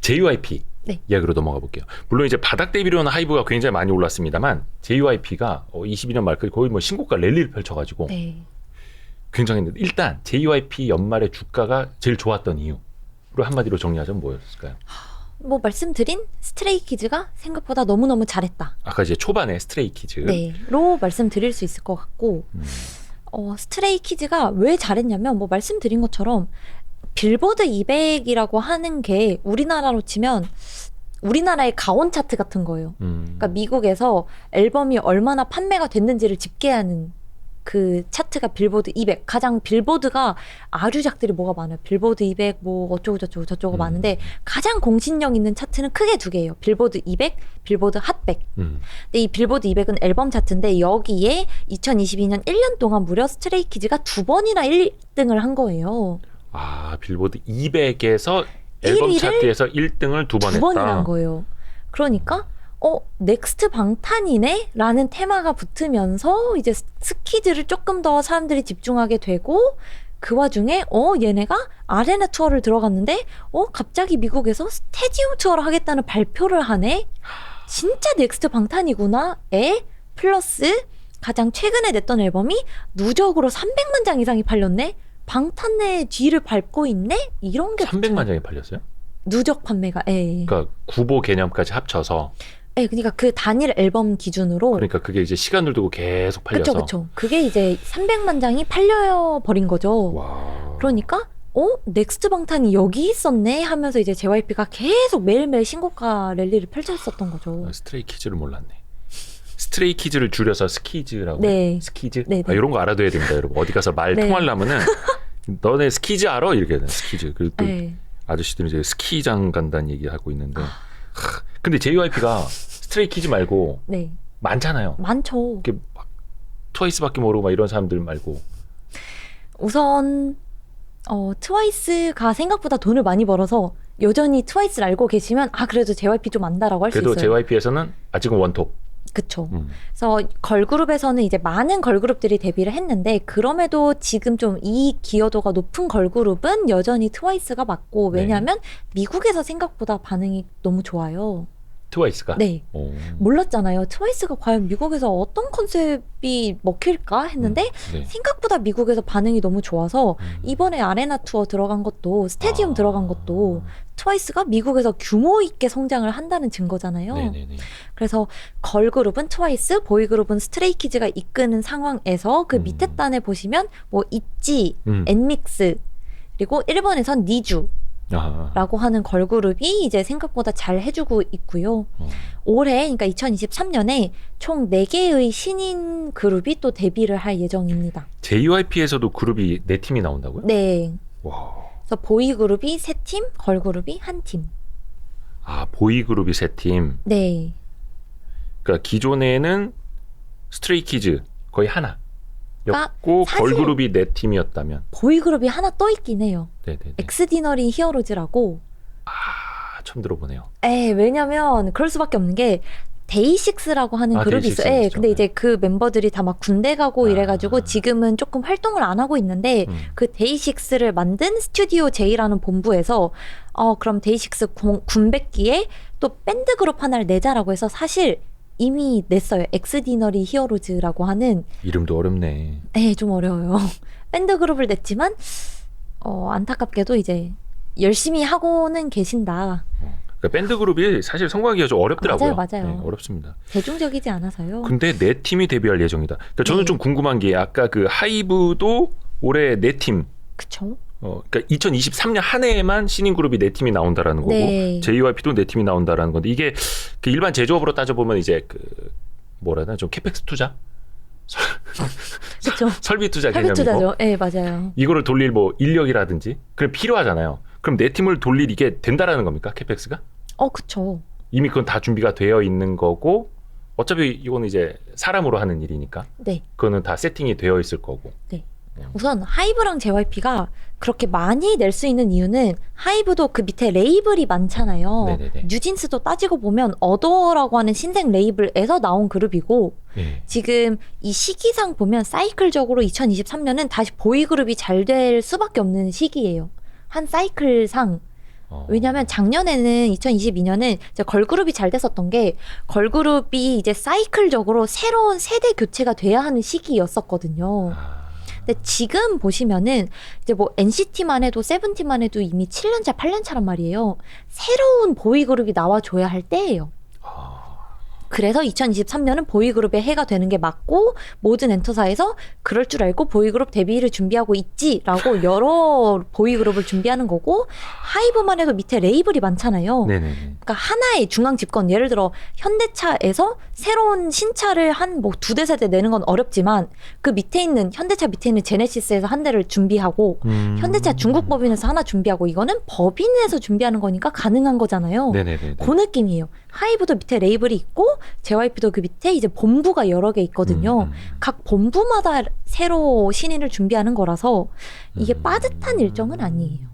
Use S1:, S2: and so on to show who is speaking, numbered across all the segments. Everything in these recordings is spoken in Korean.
S1: JYP
S2: 네.
S1: 이야기로 넘어가 볼게요. 물론 이제 바닥 데뷔로는 하이브가 굉장히 많이 올랐습니다만 JYP가 22년 말까지 거의 뭐 신고가 랠리를 펼쳐가지고
S2: 네.
S1: 굉장했는데 일단 JYP 연말에 주가가 제일 좋았던 이유로 한마디로 정리하자면 뭐였을까요?
S2: 뭐 말씀드린 스트레이키즈가 생각보다 너무너무 잘했다.
S1: 아까 이제 초반에 스트레이키즈.
S2: 네.로 말씀드릴 수 있을 것 같고 스트레이키즈가 왜 잘했냐면 뭐 말씀드린 것처럼 빌보드 200이라고 하는 게 우리나라로 치면 우리나라의 가온 차트 같은 거예요. 그러니까 미국에서 앨범이 얼마나 판매가 됐는지를 집계하는 그 차트가 빌보드 200. 가장 빌보드가 아류작들이 뭐가 많아요. 빌보드 200 뭐 어쩌고 저쩌고 많은데 가장 공신력 있는 차트는 크게 두 개예요. 빌보드 200, 빌보드 핫 100. 근데 이 빌보드 200은 앨범 차트인데 여기에 2022년 1년 동안 무려 스트레이키즈가 2번이나 1등을 한 거예요.
S1: 아, 빌보드 200에서 앨범 차트에서 1등을 두 번 했다.
S2: 2번이나 한 거예요. 그러니까 넥스트 방탄이네? 라는 테마가 붙으면서 이제 스키즈를 조금 더 사람들이 집중하게 되고 그 와중에 얘네가 아레나 투어를 들어갔는데 갑자기 미국에서 스테디움 투어를 하겠다는 발표를 하네? 진짜 넥스트 방탄이구나? 플러스 가장 최근에 냈던 앨범이 누적으로 300만 장 이상이 팔렸네? 방탄의 뒤를 밟고 있네? 이런 게
S1: 300만 장이 팔렸어요?
S2: 누적 판매가
S1: 그러니까 구보 개념까지 합쳐서
S2: 그러니까 그 단일 앨범 기준으로
S1: 그러니까 그게 이제 시간을 두고 계속 팔려서
S2: 그쵸. 그게 이제 300만 장이 팔려버린 거죠.
S1: 와.
S2: 그러니까 넥스트 방탄이 여기 있었네 하면서 이제 JYP가 계속 매일매일 신고가 랠리를 펼쳤었던 거죠.
S1: 스트레이키즈를 몰랐네. 스트레이키즈를 줄여서 스키즈라고
S2: 네.
S1: 해요? 스키즈?
S2: 네.
S1: 이런 거 알아둬야 됩니다, 여러분. 어디 가서 말
S2: 네.
S1: 통하려면은 너네 스키즈 알아? 이렇게 해야 돼. 스키즈. 그리고 또
S2: 네.
S1: 아저씨들은 이제 스키장 간다는 얘기하고 있는데 근데 JYP가 스트레이키즈 말고
S2: 네.
S1: 많잖아요.
S2: 많죠.
S1: 이렇게 막 트와이스밖에 모르고 막 이런 사람들 말고
S2: 우선 트와이스가 생각보다 돈을 많이 벌어서 여전히 트와이스를 알고 계시면 그래도 JYP 좀 안다라고 할 수 있어요.
S1: 그래도 JYP에서는 아직은 원톱.
S2: 그쵸. 그래서 걸그룹에서는 이제 많은 걸그룹들이 데뷔를 했는데 그럼에도 지금 좀 이 기여도가 높은 걸그룹은 여전히 트와이스가 맞고 왜냐하면 미국에서 생각보다 반응이 너무 좋아요.
S1: 트와이스가?
S2: 네. 몰랐잖아요. 트와이스가 과연 미국에서 어떤 컨셉이 먹힐까 했는데 생각보다 미국에서 반응이 너무 좋아서 이번에 아레나 투어 들어간 것도 스테디움 들어간 것도 트와이스가 미국에서 규모 있게 성장을 한다는 증거잖아요.
S1: 네네네.
S2: 그래서 걸그룹은 트와이스, 보이그룹은 스트레이키즈가 이끄는 상황에서 그 밑에 단에 보시면 뭐 있지, 엔믹스 그리고 일본에선 니주 라고 하는 걸그룹이 이제 생각보다 잘 해주고 있고요. 올해 그러니까 2023년에 총 4개의 신인 그룹이 또 데뷔를 할 예정입니다.
S1: JYP에서도 그룹이 4팀이 나온다고요?
S2: 네.
S1: 와.
S2: 그래서 보이그룹이 3팀, 걸그룹이 1팀.
S1: 보이그룹이 3팀.
S2: 네.
S1: 그러니까 기존에는 스트레이키즈 거의 하나 였고 걸그룹이 4팀이었다면
S2: 보이그룹이 하나 떠 있긴 해요.
S1: 네네네.
S2: 엑스디너리 히어로즈라고.
S1: 처음 들어보네요.
S2: 왜냐면 그럴 수밖에 없는 게 데이식스라고 하는 그룹이 있어요. 근데 이제 그 멤버들이 다 막 군대 가고 이래가지고 지금은 조금 활동을 안 하고 있는데 그 데이식스를 만든 스튜디오 J라는 본부에서 그럼 데이식스 군백기에 또 밴드 그룹 하나를 내자라고 해서 사실 이미 냈어요. 엑스디너리 히어로즈라고 하는
S1: 이름도 어렵네.
S2: 좀 어려워요. 밴드 그룹을 냈지만 안타깝게도 이제 열심히 하고는 계신다.
S1: 그러니까 밴드 그룹이 사실 성공하기가 좀 어렵더라고요.
S2: 맞아요.
S1: 네, 어렵습니다.
S2: 대중적이지 않아서요.
S1: 근데 4팀이 데뷔할 예정이다. 그러니까 저는 좀 궁금한 게 아까 그 하이브도 올해 4팀.
S2: 그쵸.
S1: 그러니까 2023년 한 해에만 신인 그룹이 4팀이 나온다라는 거고 JYP도 4팀이 나온다라는 건데 이게 그 일반 제조업으로 따져보면 이제 그 뭐라 해야 되나 좀 캐펙스 투자?
S2: 그렇죠.
S1: 설비 투자
S2: 설비
S1: 개념이고
S2: 투자죠. 네, 맞아요.
S1: 이거를 돌릴 뭐 인력이라든지 그럼 필요하잖아요. 그럼 4팀을 돌릴 이게 된다라는 겁니까? 캐펙스가?
S2: 그쵸.
S1: 이미 그건 다 준비가 되어 있는 거고 어차피 이거는 이제 사람으로 하는 일이니까
S2: 네.
S1: 그거는 다 세팅이 되어 있을 거고.
S2: 네. 우선 하이브랑 JYP가 그렇게 많이 낼 수 있는 이유는 하이브도 그 밑에 레이블이 많잖아요.
S1: 네네네.
S2: 뉴진스도 따지고 보면 어더라고 하는 신생 레이블에서 나온 그룹이고 지금 이 시기상 보면 사이클적으로 2023년은 다시 보이그룹이 잘 될 수밖에 없는 시기예요. 한 사이클상 왜냐하면 작년에는 2022년은 이제 걸그룹이 잘 됐었던 게 걸그룹이 이제 사이클적으로 새로운 세대 교체가 돼야 하는 시기였었거든요. 근데 지금 보시면은 이제 뭐 NCT만 해도 세븐틴만 해도 이미 7년차, 8년차란 말이에요. 새로운 보이그룹이 나와줘야 할 때예요. 그래서 2023년은 보이그룹의 해가 되는 게 맞고 모든 엔터사에서 그럴 줄 알고 보이그룹 데뷔를 준비하고 있지라고 여러 보이그룹을 준비하는 거고 하이브만 해도 밑에 레이블이 많잖아요.
S1: 네네.
S2: 그러니까 하나의 중앙 집권 예를 들어 현대차에서 새로운 신차를 한 뭐 2대 세대 내는 건 어렵지만 그 밑에 있는 현대차 밑에 있는 제네시스에서 한 대를 준비하고 현대차 중국 법인에서 하나 준비하고 이거는 법인에서 준비하는 거니까 가능한 거잖아요.
S1: 네네네.
S2: 그 느낌이에요. 하이브도 밑에 레이블이 있고 JYP도 그 밑에 이제 본부가 여러 개 있거든요. 각 본부마다 새로 신인을 준비하는 거라서 이게 빠듯한 일정은 아니에요.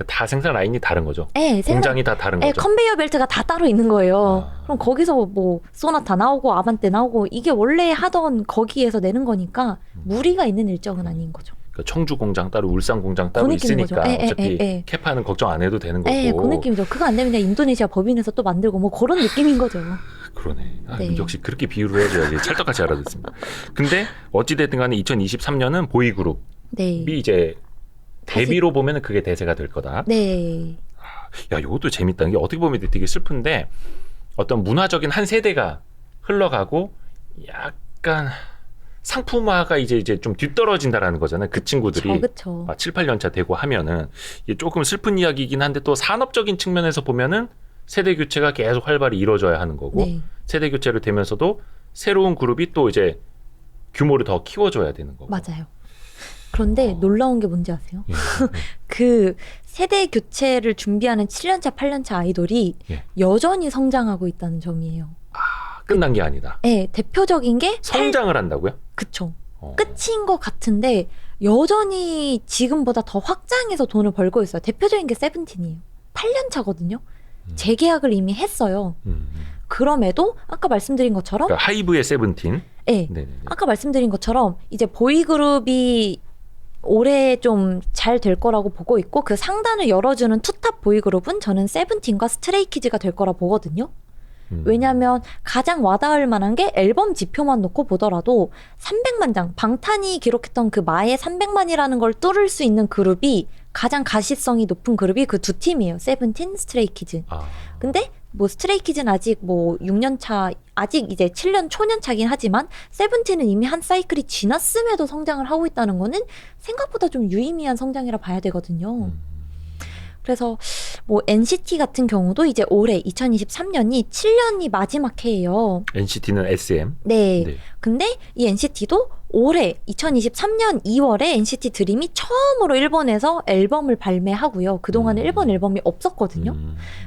S1: 다 생산 라인이 다른 거죠.
S2: 네,
S1: 공장이 다 다른 거죠.
S2: 컨베이어 벨트가 다 따로 있는 거예요. 그럼 거기서 뭐 소나타 나오고 아반떼 나오고 이게 원래 하던 거기에서 내는 거니까 무리가 있는 일정은 아닌 거죠.
S1: 그러니까 청주 공장 따로 울산 공장 따로
S2: 그
S1: 있으니까
S2: 느낌인 거죠.
S1: 어차피 캐파는 걱정 안 해도 되는 거고.
S2: 그 느낌이죠. 그거 안 되면 그냥 인도네시아 법인에서 또 만들고 뭐 그런 느낌인 거죠.
S1: 그러네.
S2: 네.
S1: 역시 그렇게 비유를 해줘야지 찰떡같이 알아듣습니다. 근데 어찌됐든 간에 2023년은 보이그룹이
S2: 네.
S1: 이제 데뷔로 보면은 그게 대세가 될 거다.
S2: 네.
S1: 야, 이것도 재밌다. 이게 어떻게 보면 되게 슬픈데 어떤 문화적인 한 세대가 흘러가고 약간 상품화가 이제 좀 뒤떨어진다라는 거잖아요. 그 친구들이
S2: 그쵸.
S1: 7, 8년 차 되고 하면은 이게 조금 슬픈 이야기이긴 한데 또 산업적인 측면에서 보면은 세대 교체가 계속 활발히 이루어져야 하는 거고
S2: 네.
S1: 세대 교체를 되면서도 새로운 그룹이 또 이제 규모를 더 키워줘야 되는 거고.
S2: 맞아요. 그런데 놀라운 게 뭔지 아세요?
S1: 예.
S2: 그 세대 교체를 준비하는 7년차, 8년차 아이돌이
S1: 예.
S2: 여전히 성장하고 있다는 점이에요.
S1: 끝난 게 아니다.
S2: 네, 대표적인 게
S1: 성장을 한다고요?
S2: 그쵸. 끝인 것 같은데 여전히 지금보다 더 확장해서 돈을 벌고 있어요. 대표적인 게 세븐틴이에요. 8년 차거든요. 재계약을 이미 했어요. 그럼에도 아까 말씀드린 것처럼
S1: 그러니까 하이브의 세븐틴.
S2: 네.
S1: 네네네.
S2: 아까 말씀드린 것처럼 이제 보이그룹이 올해 좀 잘 될 거라고 보고 있고 그 상단을 열어주는 투탑 보이그룹은 저는 세븐틴과 스트레이키즈가 될 거라 보거든요. 왜냐하면 가장 와닿을 만한 게 앨범 지표만 놓고 보더라도 300만 장, 방탄이 기록했던 그 마의 300만이라는 걸 뚫을 수 있는 그룹이 가장 가시성이 높은 그룹이 그 두 팀이에요. 세븐틴, 스트레이키즈. 근데 뭐 스트레이키즈는 아직 뭐 6년 차, 아직 이제 7년 초년 차긴 하지만 세븐틴은 이미 한 사이클이 지났음에도 성장을 하고 있다는 거는 생각보다 좀 유의미한 성장이라 봐야 되거든요. 그래서 뭐 NCT 같은 경우도 이제 올해 2023년이 7년이 마지막 해예요.
S1: NCT는 SM.
S2: 네.
S1: 네.
S2: 근데 이 NCT도 올해 2023년 2월에 NCT 드림이 처음으로 일본에서 앨범을 발매하고요. 그동안 일본 앨범이 없었거든요.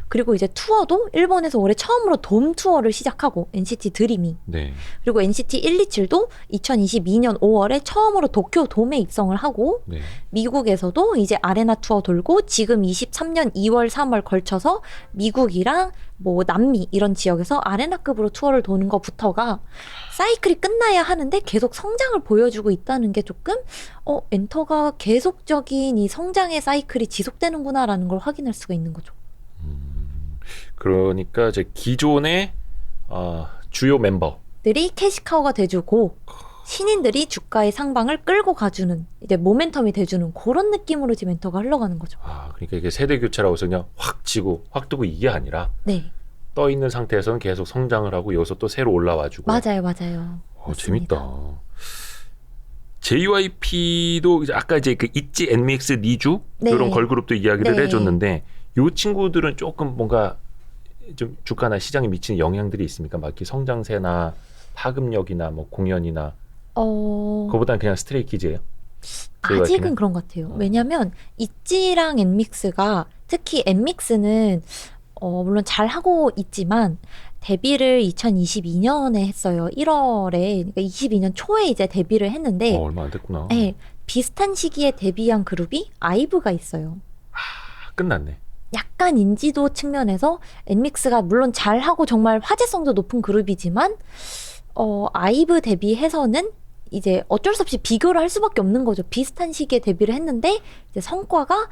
S2: 그리고 이제 투어도 일본에서 올해 처음으로 돔 투어를 시작하고 NCT 드림이.
S1: 네.
S2: 그리고 NCT 127도 2022년 5월에 처음으로 도쿄 돔에 입성을 하고
S1: 네.
S2: 미국에서도 이제 아레나 투어 돌고 지금 23년 2월 3월 걸쳐서 미국이랑 뭐 남미 이런 지역에서 아레나급으로 투어를 도는 것부터가 사이클이 끝나야 하는데 계속 성장을 보여주고 있다는 게 조금 엔터가 계속적인 이 성장의 사이클이 지속되는구나라는 걸 확인할 수가 있는 거죠.
S1: 그러니까 이제 기존의 주요 멤버들이
S2: 캐시카우가 돼주고 신인들이 주가의 상방을 끌고 가주는 이제 모멘텀이 돼주는 그런 느낌으로 지금 엔터가 흘러가는 거죠.
S1: 그러니까 이게 세대 교체라고 해서 그냥 확 치고 확 뜨고 이게 아니라
S2: 네.
S1: 떠 있는 상태에서는 계속 성장을 하고 여기서 또 새로 올라와주고.
S2: 맞아요.
S1: 재밌다. JYP도 아까 이제 그 있지 엔믹스 니주
S2: 네.
S1: 이런 걸그룹도 이야기를
S2: 네.
S1: 해줬는데 이 친구들은 조금 뭔가 좀 주가나 시장에 미치는 영향들이 있습니까? 막 이렇게 성장세나 파급력이나 뭐 공연이나 그거보다는 그냥 스트레이키즈예요.
S2: 아직은 그런 것 같아요. 왜냐하면 있지랑 엔믹스가 특히 엔믹스는 물론 잘 하고 있지만 데뷔를 2022년에 했어요. 1월에 그러니까 22년 초에 이제 데뷔를 했는데
S1: 얼마 안 됐구나.
S2: 네, 비슷한 시기에 데뷔한 그룹이 아이브가 있어요.
S1: 끝났네.
S2: 약간 인지도 측면에서 엔믹스가 물론 잘하고 정말 화제성도 높은 그룹이지만 아이브 데뷔해서는 이제 어쩔 수 없이 비교를 할 수밖에 없는 거죠. 비슷한 시기에 데뷔를 했는데 이제 성과가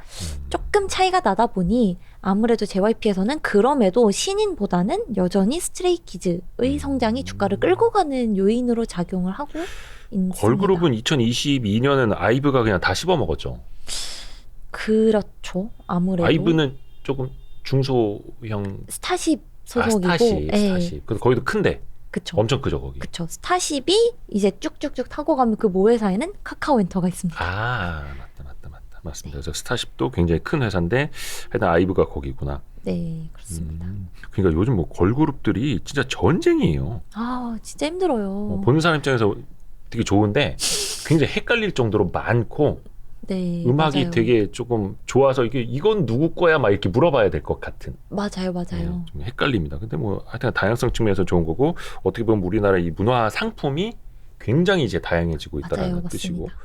S2: 조금 차이가 나다 보니 아무래도 JYP에서는 그럼에도 신인보다는 여전히 스트레이키즈의 성장이 주가를 끌고 가는 요인으로 작용을 하고 있습니다.
S1: 걸그룹은 2022년에는 아이브가 그냥 다 씹어먹었죠.
S2: 그렇죠. 아무래도
S1: 아이브는 조금 중소형
S2: 스타쉽 소속이고
S1: 스타쉽.
S2: 예.
S1: 근데 거기도 큰데
S2: 그쵸.
S1: 엄청 크죠 거기.
S2: 그쵸. 스타쉽이 이제 쭉쭉쭉 타고 가면 그 모회사에는 카카오엔터가 있습니다.
S1: 아 맞습니다. 그래서 스타쉽도 굉장히 큰 회사인데 하여튼 아이브가 거기구나.
S2: 네, 그렇습니다.
S1: 그러니까 요즘 뭐 걸그룹들이 진짜 전쟁이에요.
S2: 아, 진짜 힘들어요.
S1: 보는 사람 입장에서 되게 좋은데 굉장히 헷갈릴 정도로 많고
S2: 네,
S1: 음악이
S2: 맞아요.
S1: 되게 조금 좋아서 이건 누구 거야 막 이렇게 물어봐야 될 것 같은.
S2: 맞아요.
S1: 좀 헷갈립니다. 근데 뭐 하여튼 다양성 측면에서 좋은 거고 어떻게 보면 우리나라 이 문화 상품이 굉장히 이제 다양해지고 있다라는
S2: 맞아요,
S1: 뜻이고.
S2: 맞습니다.